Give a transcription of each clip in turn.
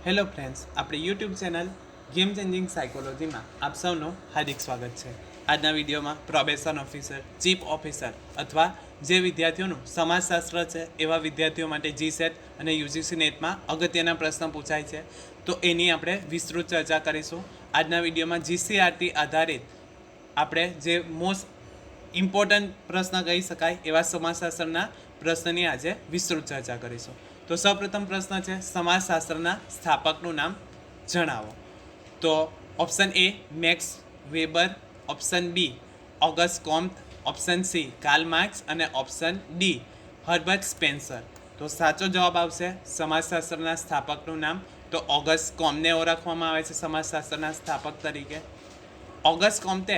Hello friends, આપણી YouTube channel game changing સાયકોલોજીમાં આપ સૌનું હાર્દિક સ્વાગત છે. આજના વિડીયોમાં પ્રોબેશન ઓફિસર, ચીફ ઓફિસર અથવા જે વિદ્યાર્થીઓનું સમાજશાસ્ત્ર છે એવા વિદ્યાર્થીઓ માટે જીસેટ અને યુજીસી નેટમાં અગત્યના પ્રશ્ન પૂછાય છે, તો એની આપણે વિસ્તૃત ચર્ચા કરીશું. આજના વિડીયોમાં જીસીઆરટી આધારિત આપણે જે મોસ્ટ ઇમ્પોર્ટન્ટ પ્રશ્ન કહી શકાય એવા સમાજશાસ્ત્રના પ્રશ્નની આજે વિસ્તૃત ચર્ચા કરીશું. તો સૌપ્રથમ પ્રશ્ન છે, સમાજશાસ્ત્રના સ્થાપકનું નામ જણાવો. તો option A Max Weber, option B Auguste Comte, option C Karl Marx અને ઓપ્શન ડી હર્બર્ટ સ્પેન્સર. તો સાચો જવાબ આવશે સમાજશાસ્ત્રના સ્થાપકનું નામ. તો ઓગસ્ટ કોમ્ટને ઓળખવામાં આવે છે સમાજશાસ્ત્રના સ્થાપક તરીકે. ઓગસ્ટ કોમ્ટે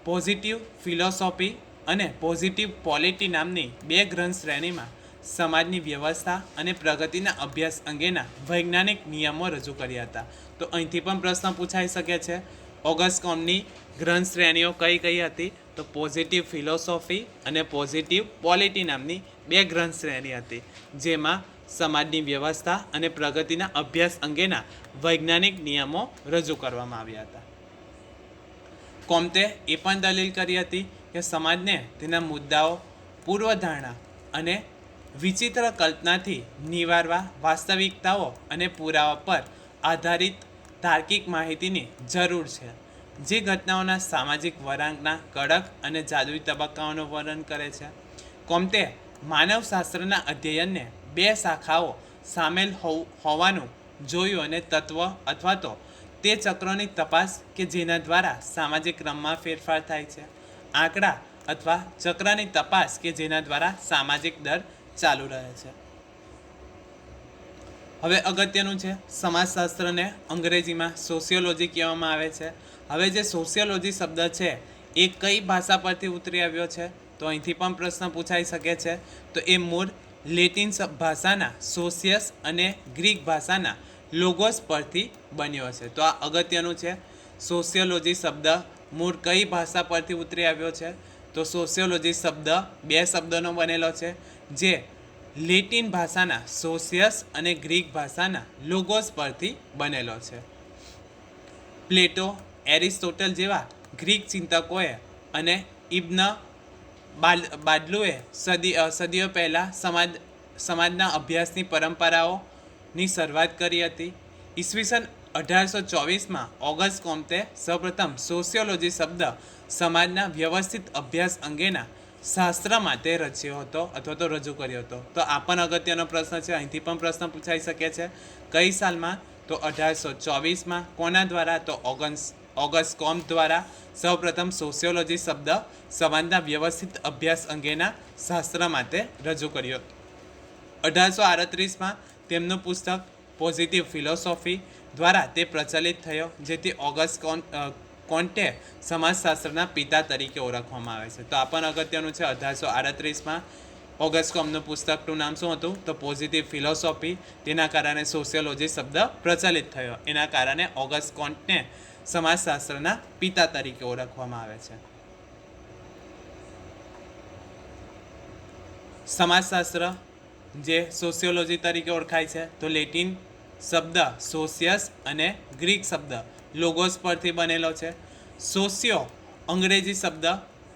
પોઝિટિવ ફિલોસોફી અને પોઝિટિવ પોલિટી નામની બે ગ્રંથ શ્રેણીમાં સમાજની વ્યવસ્થા અને પ્રગતિના અભ્યાસ અંગેના વૈજ્ઞાનિક નિયમો રજૂ કર્યા હતા. તો અહીંથી પણ પ્રશ્ન પૂછાઈ શકે છે, ઓગસ્ટ કોમ્ટની ગ્રંથ શ્રેણીઓ કઈ કઈ હતી? તો પોઝિટિવ ફિલોસોફી અને પોઝિટિવ પોલિટી નામની બે ગ્રંથ શ્રેણી હતી, જેમાં સમાજની વ્યવસ્થા અને પ્રગતિના અભ્યાસ અંગેના વૈજ્ઞાનિક નિયમો રજૂ કરવામાં આવ્યા હતા. કોમ્ટે એ પણ દલીલ કરી હતી કે સમાજને તેના મુદ્દાઓ, પૂર્વધારણા અને વિચિત્ર કલ્પનાથી નિવારવા વાસ્તવિકતાઓ અને પુરાવા પર આધારિત તાર્કિક માહિતીની જરૂર છે, જે ઘટનાઓના સામાજિક વળાંકના કડક અને જાદુઈ તબક્કાઓનું વર્ણન કરે છે. કોમ્ટે માનવશાસ્ત્રના અધ્યયનને બે શાખાઓ સામેલ હોવાનું જોયું અને તત્વ અથવા તો તે ચક્રોની તપાસ કે જેના દ્વારા સામાજિક ક્રમમાં ફેરફાર થાય છે, આંકડા અથવા ચક્રની તપાસ કે જેના દ્વારા સામાજિક દર ચાલુ રહે છે. હવે અગત્યનું છે, સમાજશાસ્ત્રને અંગ્રેજીમાં સોશિયોલોજી કહેવામાં આવે છે. હવે જે સોશિયોલોજી શબ્દ છે એ કઈ ભાષા પરથી ઉતરી આવ્યો છે? તો અહીંથી પણ પ્રશ્ન પૂછાઈ શકે છે. તો એ મૂળ લેટિન ભાષાના સોશિયસ અને ગ્રીક ભાષાના લોગોસ પરથી બન્યો છે. તો આ અગત્યનું છે, સોશિયોલોજી શબ્દ મૂળ કઈ ભાષા પરથી ઉતરી આવ્યો છે? તો સોશિયોલોજી શબ્દ બે શબ્દોનો બનેલો છે, જે લેટિન ભાષાના સોશિયસ અને ગ્રીક ભાષાના લોગોસ પરથી બનેલો છે. પ્લેટો, એરિસ્ટોટલ જેવા ગ્રીક ચિંતકોએ અને ઇબ્ન બાલ્ડુએ સદીઓ પહેલાં સમાજના અભ્યાસની પરંપરાઓની શરૂઆત કરી હતી. ઈસવીસન 1824માં ઓગસ્ટ કોમ્ટે સૌપ્રથમ સોશિયોલોજી શબ્દ સમાજના વ્યવસ્થિત અભ્યાસ અંગેના શાસ્ત્ર માટે રચ્યો હતો અથવા તો રજૂ કર્યો હતો. તો આ પણ અગત્યનો પ્રશ્ન છે, અહીંથી પણ પ્રશ્ન પૂછાઈ શકે છે. કઈ સાલમાં? તો 1824માં. કોના દ્વારા? તો ઓગસ્ટ કોમ્ટ દ્વારા સૌપ્રથમ સોશિયોલોજી શબ્દ સમાજના વ્યવસ્થિત અભ્યાસ અંગેના શાસ્ત્ર માટે રજૂ કર્યો. 1838માં તેમનું પુસ્તક પોઝિટિવ ફિલોસોફી દ્વારા તે પ્રચલિત થયો, જેથી ઓગસ્ટ કોન્ટે સમાજશાસ્ત્રના પિતા તરીકે ઓળખવામાં આવે છે. તો આ પણ અગત્યનું છે. 1838માં ઓગસ્ટ કોમ્ટનું પુસ્તકનું નામ શું હતું? તો પોઝિટિવ ફિલોસોફી. તેના કારણે સોશિયોલોજી શબ્દ પ્રચલિત થયો, એના કારણે ઓગસ્ટ કોન્ટને સમાજશાસ્ત્રના પિતા તરીકે ઓળખવામાં આવે છે. સમાજશાસ્ત્ર જે સોશિયોલોજી તરીકે ઓળખાય છે, તો લેટિન શબ્દ સોશિયસ અને ગ્રીક શબ્દ લોગોસ પરથી બનેલો છે. સોશિયો અંગ્રેજી શબ્દ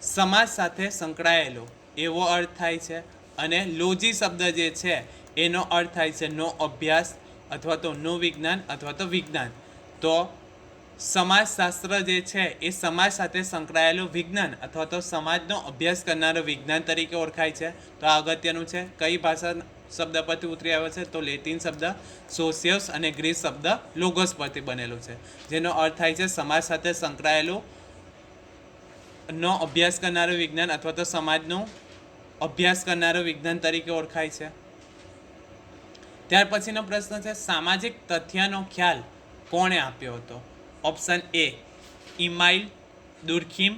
સમાજ સાથે સંકળાયેલો એવો અર્થ થાય છે, અને લોજી શબ્દ જે છે એનો અર્થ થાય છે નો અભ્યાસ અથવા તો નો વિજ્ઞાન અથવા તો વિજ્ઞાન. તો સમાજશાસ્ત્ર જે છે એ સમાજ સાથે સંકળાયેલું વિજ્ઞાન અથવા તો સમાજનો અભ્યાસ કરનારો વિજ્ઞાન તરીકે ઓળખાય છે. તો આ અગત્યનું છે. કઈ ભાષા શબ્દ પરથી ઉતરી આવ્યો છે? તો લેટિન શબ્દ સોશિયસ અને ગ્રીક શબ્દ લોગોસ પરથી બનેલું છે, જેનો અર્થ થાય છે સમાજ સાથે સંકળાયેલું નો અભ્યાસ કરનારું વિજ્ઞાન અથવા તો સમાજનો અભ્યાસ કરનારું વિજ્ઞાન તરીકે ઓળખાય છે. ત્યાર પછીનો પ્રશ્ન છે, સામાજિક તથ્યનો ખ્યાલ કોણે આપ્યો હતો? Option A Emile Durkheim,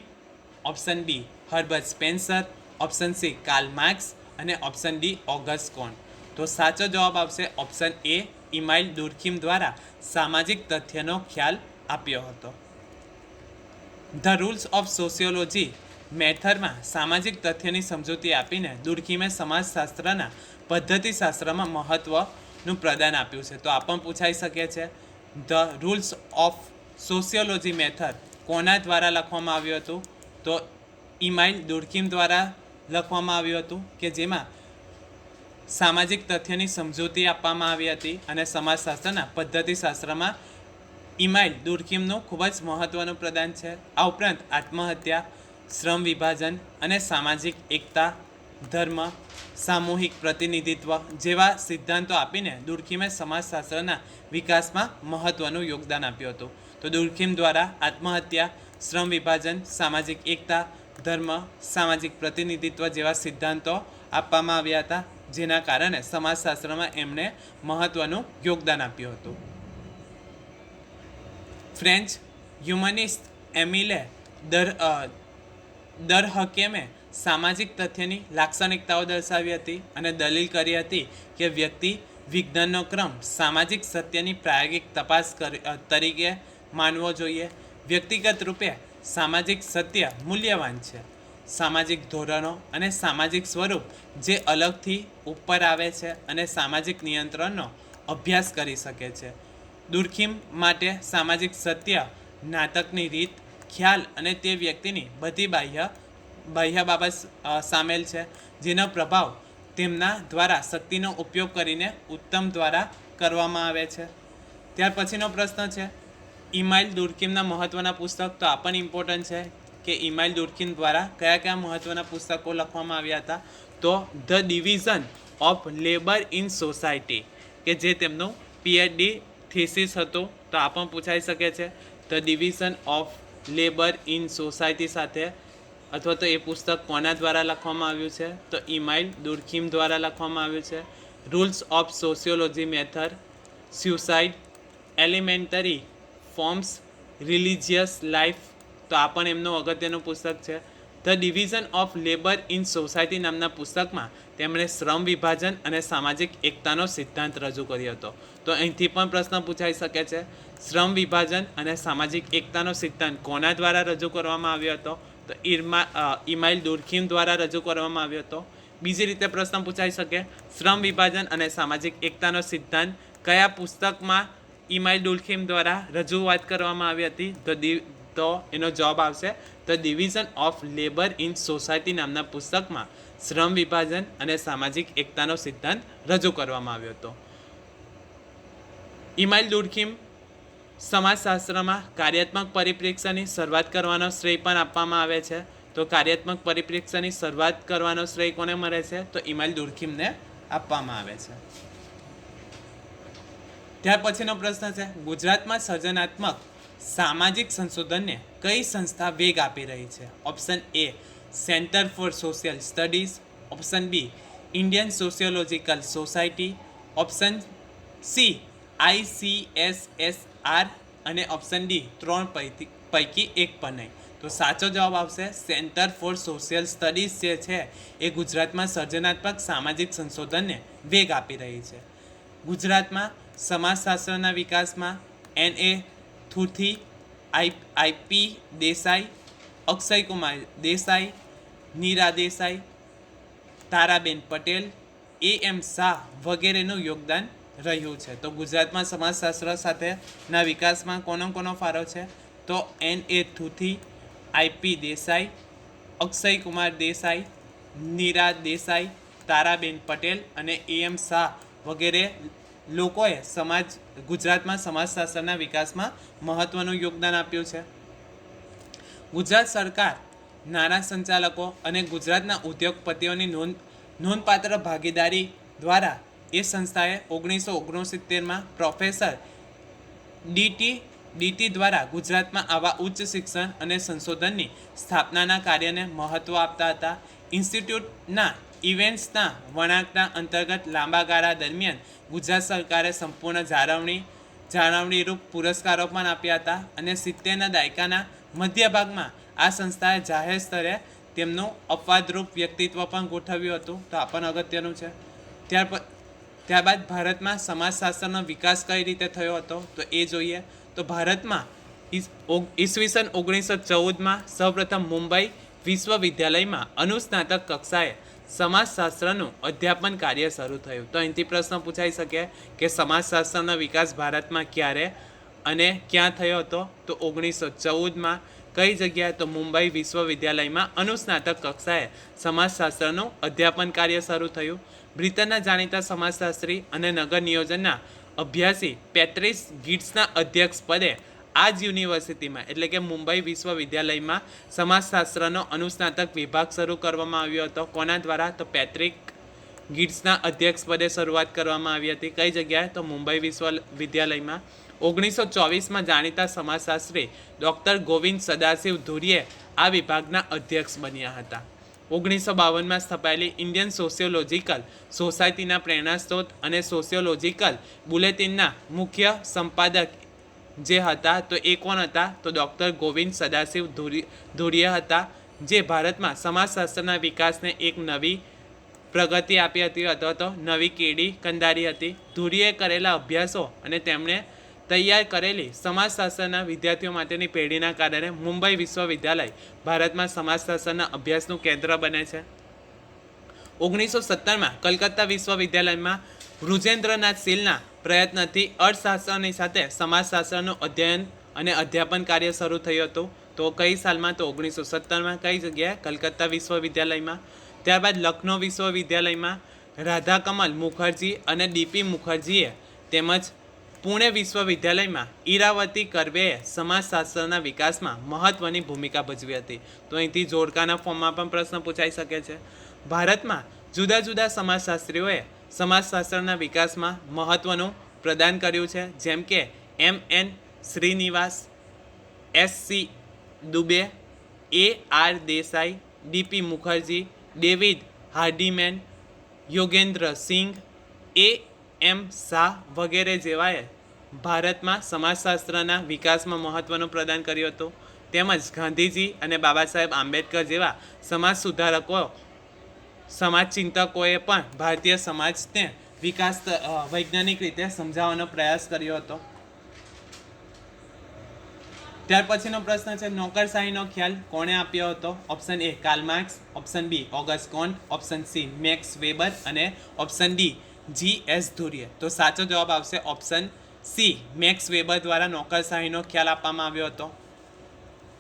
option B Herbert Spencer, option C Karl Marx અને ઓપ્શન ડી ઓગસ્ટ કોમ્ટ. તો સાચો જવાબ આવશે ઓપ્શન એ ઇમાઇલ દુર્ખીમ દ્વારા સામાજિક તથ્યનો ખ્યાલ આપ્યો હતો. ધ રૂલ્સ ઓફ સોશિયોલોજી મેથડમાં સામાજિક તથ્યની સમજૂતી આપીને દુર્ખીમે સમાજશાસ્ત્રના પદ્ધતિશાસ્ત્રમાં મહત્વ નું પ્રદાન આપ્યું છે. તો આ પણ પૂછાઈ શકે છે. The rules of sociology method કોના દ્વારા લખવામાં આવ્યું હતું? તો ઇમાઇલ દુર્કીમ દ્વારા લખવામાં આવ્યું હતું, કે જેમાં સામાજિક તથ્યની સમજૂતી આપવામાં આવી હતી. અને સમાજશાસ્ત્રના પદ્ધતિશાસ્ત્રમાં ઇમાઇલ દુર્કીમનું ખૂબ જ મહત્ત્વનું પ્રદાન છે. આ ઉપરાંત આત્મહત્યા, શ્રમ વિભાજન અને સામાજિક એકતા, ધર્મ, સામૂહિક પ્રતિનિધિત્વ જેવા સિદ્ધાંતો આપીને દુર્કીમે સમાજશાસ્ત્રના વિકાસમાં મહત્ત્વનું યોગદાન આપ્યું હતું. તો દુર્કીમ દ્વારા આત્મહત્યા, શ્રમ વિભાજન, સામાજિક એકતા, ધર્મ, સામાજિક પ્રતિનિધિત્વ જેવા સિદ્ધાંતો આપવામાં આવ્યા હતા, જેના કારણે સમાજશાસ્ત્રમાં એમણે મહત્ત્વનું યોગદાન આપ્યું હતું. ફ્રેન્ચ હ્યુમનિસ્ટ એમિલે દરહકેમે સામાજિક તથ્યની લાક્ષણિકતાઓ દર્શાવી હતી અને દલીલ કરી હતી કે વ્યક્તિ વિજ્ઞાનનો ક્રમ સામાજિક સત્યની પ્રાયોગિક તપાસ તરીકે માનવો જોઈએ. વ્યક્તિગત રૂપે સામાજિક સત્ય મૂલ્યવાન છે. સામાજિક ધોરણો અને સામાજિક સ્વરૂપ જે અલગથી ઉપર આવે છે અને સામાજિક નિયંત્રણનો અભ્યાસ કરી શકે છે. દુર્કીમ માટે સામાજિક સત્ય નાટકની રીત, ખ્યાલ અને તે વ્યક્તિની બધી બાહ્ય બાબત સામેલ છે, જેનો પ્રભાવ તેમના દ્વારા શક્તિનો ઉપયોગ કરીને ઉત્તમ દ્વારા કરવામાં આવે છે. ત્યાર પછીનો પ્રશ્ન છે ઇમાઇલ દુર્કીમના મહત્ત્વના પુસ્તક. તો આ પણ ઇમ્પોર્ટન્ટ છે કે ઇમાઇલ દુર્કીમ દ્વારા કયા કયા મહત્ત્વના પુસ્તકો લખવામાં આવ્યા હતા? તો the division of labour in society, કે જે તેમનું પીએચડી થીસીસ હતું. તો આ પણ પૂછાઈ શકે છે. The division of labour in society સાથે, અથવા તો એ પુસ્તક કોના દ્વારા લખવામાં આવ્યું છે? તો ઇમાઇલ દુર્કીમ દ્વારા લખવામાં આવ્યું છે. Rules of sociology method, suicide, elementary forms, religious life. તો આ પણ એમનું અગત્યનું પુસ્તક છે. The division of labour in society નામના પુસ્તકમાં તેમણે શ્રમ વિભાજન અને સામાજિક એકતાનો સિદ્ધાંત રજૂ કર્યો હતો. તો અહીંથી પણ પ્રશ્ન પૂછાઈ શકે છે. શ્રમ વિભાજન અને સામાજિક એકતાનો સિદ્ધાંત કોના દ્વારા રજૂ કરવામાં આવ્યો હતો? તો ઇમાઇલ દુર્કીમ દ્વારા રજૂ કરવામાં આવ્યો હતો. બીજી રીતે પ્રશ્ન પૂછાઈ શકે, શ્રમ વિભાજન અને સામાજિક એકતાનો સિદ્ધાંત કયા પુસ્તકમાં ઇમાઇલ દુર્કીમ દ્વારા રજૂઆત કરવામાં આવી હતી? તો એનો જવાબ આવશે the division of labour in society નામના પુસ્તકમાં શ્રમ વિભાજન અને સામાજિક એકતાનો સિદ્ધાંત રજૂ કરવામાં આવ્યો હતો. ઇમાઇલ દુર્કીમ સમાજશાસ્ત્રમાં કાર્યાત્મક પરિપ્રેક્ષ્યની શરૂઆત કરવાનો શ્રેય પણ આપવામાં આવે છે. તો કાર્યાત્મક પરિપ્રેક્ષ્યની શરૂઆત કરવાનો શ્રેય કોને મળે છે? તો ઇમાઇલ દુર્કીમને આપવામાં આવે છે. ત્યાર પછીનો પ્રશ્ન છે ગુજરાતમાં સર્જનાત્મક સામાજિક સંશોધનને કઈ સંસ્થા વેગ આપી રહી છે? Option A centre for social studies, option B Indian sociological society, option C ICSSR અને ઓપ્શન ડી 3 પૈકી એક પણ નહીં. તો સાચો જવાબ આવશે સેન્ટર ફોર સોશિયલ સ્ટડીઝ જે છે એ ગુજરાતમાં સર્જનાત્મક સામાજિક સંશોધનને વેગ આપી રહી છે. ગુજરાતમાં સમાજશાસ્ત્રના વિકાસમાં NA થુથી, IP Desai, Akshay Kumar Desai, Nira Desai, Taraben Patel, AM Shah વગેરેનું યોગદાન રહ્યું છે. તો ગુજરાતમાં સમાજશાસ્ત્ર સાથેના વિકાસમાં કોનો ફાળો છે? તો NA થુથી, IP દેસાઈ, અક્ષયકુમાર દેસાઈ, નીરા દેસાઈ, તારાબેન પટેલ અને AM શાહ વગેરે લોકોએ ગુજરાતમાં સમાજશાસ્ત્રના વિકાસમાં મહત્ત્વનું યોગદાન આપ્યું છે. ગુજરાત સરકાર, નાણાં સંચાલકો અને ગુજરાતના ઉદ્યોગપતિઓની નોંધપાત્ર ભાગીદારી દ્વારા એ સંસ્થાએ 1969માં પ્રોફેસર ડીટી દ્વારા ગુજરાતમાં આવા ઉચ્ચ શિક્ષણ અને સંશોધનની સ્થાપનાના કાર્યને મહત્ત્વ આપતા હતા. ઇન્સ્ટિટ્યૂટના ઇવેન્ટ્સના વળાંકના અંતર્ગત લાંબા ગાળા દરમિયાન ગુજરાત સરકારે સંપૂર્ણ જાળવણીરૂપ પુરસ્કારો પણ આપ્યા હતા અને 70ના દાયકાના મધ્ય ભાગમાં આ સંસ્થાએ જાહેર સ્તરે તેમનું અપવાદરૂપ વ્યક્તિત્વ પણ ગોઠવ્યું હતું. તો આ પણ અગત્યનું છે. ત્યારબાદ ભારતમાં સમાજશાસ્ત્રનો વિકાસ કઈ રીતે થયો હતો તો એ જોઈએ. તો ભારતમાં ઈસવીસન 1914માં સૌપ્રથમ મુંબઈ વિશ્વવિદ્યાલયમાં અનુસ્નાતક કક્ષાએ સમાજશાસ્ત્રનું અધ્યાપન કાર્ય શરૂ થયું? તો અહીંથી પ્રશ્ન પૂછાઈ શકે કે સમાજશાસ્ત્રનો વિકાસ ભારતમાં ક્યારે અને ક્યાં થયો હતો? તો 1914માં. કઈ જગ્યાએ? તો મુંબઈ વિશ્વવિદ્યાલયમાં અનુસ્નાતક કક્ષાએ સમાજશાસ્ત્રનું અધ્યાપન કાર્ય શરૂ થયું. બ્રિટનના જાણીતા સમાજશાસ્ત્રી અને નગર નિયોજનના અભ્યાસી પેટ્રિસ ગિટ્સના અધ્યક્ષ પદે આ જ યુનિવર્સિટીમાં એટલે કે મુંબઈ વિશ્વવિદ્યાલયમાં સમાજશાસ્ત્રનો અનુસ્નાતક વિભાગ શરૂ કરવામાં આવ્યો હતો. કોના દ્વારા? તો પેટ્રિક ગિટ્સના અધ્યક્ષ પદે શરૂઆત કરવામાં આવી હતી. કઈ જગ્યાએ? તો મુંબઈ વિશ્વવિદ્યાલયમાં. 1924માં જાણીતા સમાજશાસ્ત્રી ડૉક્ટર ગોવિંદ સદાશિવ ધુરીએ આ વિભાગના અધ્યક્ષ બન્યા હતા. 1952માં સ્થપાયેલી ઇન્ડિયન સોશિયોલોજિકલ સોસાયટીના પ્રેરણા સ્ત્રોત અને સોશિયોલોજિકલ બુલેટિનના મુખ્ય સંપાદક જે હતા તો એ કોણ હતા? તો ડૉક્ટર ગોવિંદ સદાશિવ ધુરીએ હતા, જે ભારતમાં સમાજશાસ્ત્રના વિકાસને એક નવી પ્રગતિ આપી હતી અથવા તો નવી કેડી કંદારી હતી. ધુરીએ કરેલા અભ્યાસો અને તેમણે તૈયાર કરેલી સમાજશાસ્ત્રના વિદ્યાર્થીઓ માટેની પેઢીના કારણે મુંબઈ વિશ્વવિદ્યાલય ભારતમાં સમાજશાસ્ત્રના અભ્યાસનું કેન્દ્ર બને છે. 1917માં કલકત્તા વિશ્વવિદ્યાલયમાં વૃજેન્દ્રનાથ શીલના પ્રયત્નથી અર્થશાસ્ત્રની સાથે સમાજશાસ્ત્રનું અધ્યયન અને અધ્યાપન કાર્ય શરૂ થયું હતું. તો કઈ સાલમાં? તો 1917માં. કઈ જગ્યાએ? કલકત્તા વિશ્વવિદ્યાલયમાં. ત્યારબાદ લખનૌ વિશ્વવિદ્યાલયમાં રાધાકમલ મુખર્જી અને ડીપી મુખર્જીએ તેમજ પુણે વિશ્વવિદ્યાલયમાં ઈરાવતી કર્વેએ સમાજશાસ્ત્રના વિકાસમાં મહત્ત્વની ભૂમિકા ભજવી હતી. તો અહીંથી જોડકાના ફોર્મમાં પણ પ્રશ્ન પૂછાઈ શકે છે. ભારતમાં જુદા જુદા સમાજશાસ્ત્રીઓએ સમાજશાસ્ત્રના વિકાસમાં મહત્ત્વનું પ્રદાન કર્યું છે, જેમ કે M.N. Srinivas, S.C. Dubey, A.R. Desai, DP Mukherjee, David Hardiman, Yogendra Singh, A.M. Shah વગેરે જેવાએ ભારતમાં સમાજશાસ્ત્રના વિકાસમાં મહત્ત્વનું પ્રદાન કર્યું હતું. તેમજ ગાંધીજી અને બાબા સાહેબ આંબેડકર જેવા સમાજ સુધારકો, સમાજ ચિંતકોએ પણ ભારતીય સમાજને વિકાસ વૈજ્ઞાનિક રીતે સમજાવવાનો પ્રયાસ કર્યો હતો. ત્યાર પછીનો પ્રશ્ન છે, નોકરશાહીનો ખ્યાલ કોણે આપ્યો હતો? Option A Karl Marx, option B Auguste Comte, option C Max Weber અને ઓપ્શન ડી G.S. ધુરીએ. તો સાચો જવાબ આવશે ઓપ્શન સી, મેક્સ વેબર દ્વારા નોકરશાહીનો ખ્યાલ આપવામાં આવ્યો હતો.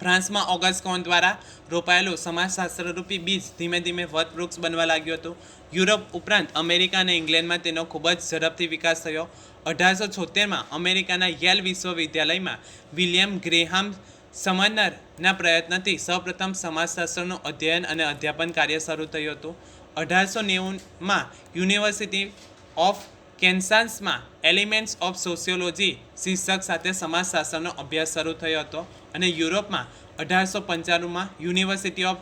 ફ્રાન્સમાં ઓગસ્ટ કોન્ટ દ્વારા રોપાયેલું સમાજશાસ્ત્રરૂપી બીજ ધીમે ધીમે વટવૃક્ષ બનવા લાગ્યું હતું. યુરોપ ઉપરાંત અમેરિકા અને ઇંગ્લેન્ડમાં તેનો ખૂબ જ ઝડપથી વિકાસ થયો. 1876માં અમેરિકાના યેલ વિશ્વવિદ્યાલયમાં વિલિયમ ગ્રેહામ સમનરના પ્રયત્નથી સૌપ્રથમ સમાજશાસ્ત્રનું અધ્યયન અને અધ્યાપન કાર્ય શરૂ થયું હતું. 1890માં યુનિવર્સિટી ઓફ કેન્સાસમાં એલિમેન્ટ્સ ઓફ સોશિયોલોજી શીર્ષક સાથે સમાજશાસ્ત્રનો અભ્યાસ શરૂ થયો હતો. અને યુરોપમાં 1895માં યુનિવર્સિટી ઓફ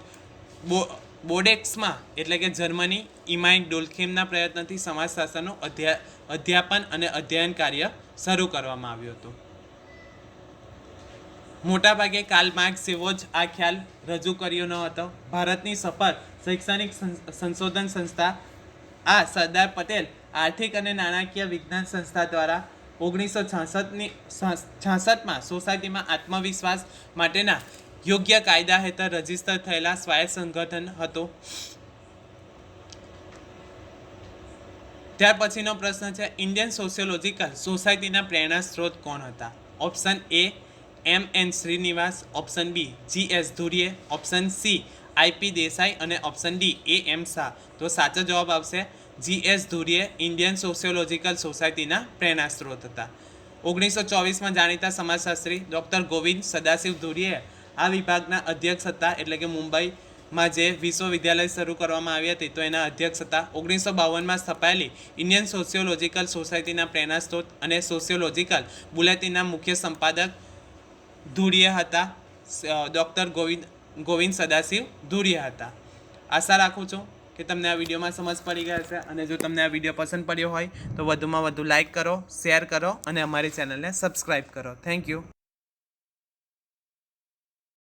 બોડેક્સમાં એટલે કે જર્મની ઇમાઇન ડુલ્ખીમના પ્રયત્નથી સમાજશાસ્ત્રનું અધ્યાપન અને અધ્યયન કાર્ય શરૂ કરવામાં આવ્યું હતું. મોટાભાગે કાર્લ માર્ક્સ જેવો જ આ ખ્યાલ રજૂ કર્યો ન હતો. ભારતની સફળ શૈક્ષણિક સંશોધન સંસ્થા આ સરદાર પટેલ આર્થિક અને નાણાકીય વિજ્ઞાન સંસ્થા દ્વારા 1966માં સોસાયટીમાં આત્મવિશ્વાસ માટેના યોગ્ય કાયદા હેઠળ રજીસ્ટર થયેલા સ્વાયત્ત સંગઠન હતું. ત્યાર પછીનો પ્રશ્ન છે, ઇન્ડિયન સોશિયોલોજિકલ સોસાયટીના પ્રેરણા સ્ત્રોત કોણ હતા? Option A M.N. Srinivas, option B G.S. Ghurye, option C I.P. Desai અને ઓપ્શન ડી A.M. શાહ. તો સાચો જવાબ આવશે G.S. ધુરીએ ઇન્ડિયન સોશિયોલોજિકલ સોસાયટીના પ્રેરણા સ્ત્રોત હતા. 1924માં જાણીતા સમાજશાસ્ત્રી ડૉક્ટર ગોવિંદ સદાશિવ ધુરીએ આ વિભાગના અધ્યક્ષ હતા, એટલે કે મુંબઈમાં જે વિશ્વવિદ્યાલય શરૂ કરવામાં આવી હતી તો એના અધ્યક્ષ હતા. 1952માં સ્થપાયેલી ઇન્ડિયન સોશિયોલોજિકલ સોસાયટીના પ્રેરણા સ્ત્રોત અને સોશિયોલોજિકલ બુલેટિનના મુખ્ય સંપાદક ધુરીએ હતા, ડૉક્ટર ગોવિંદ સદાશિવ ધુરીએ હતા. આશા રાખું છું કે તમને આ વિડીયોમાં સમજ પડી ગઈ હશે, અને જો તમને આ વિડીયો પસંદ પડ્યો હોય તો વધુમાં વધુ લાઇક કરો, શેર કરો અને અમારી ચેનલને સબસ્ક્રાઈબ કરો. Thank you.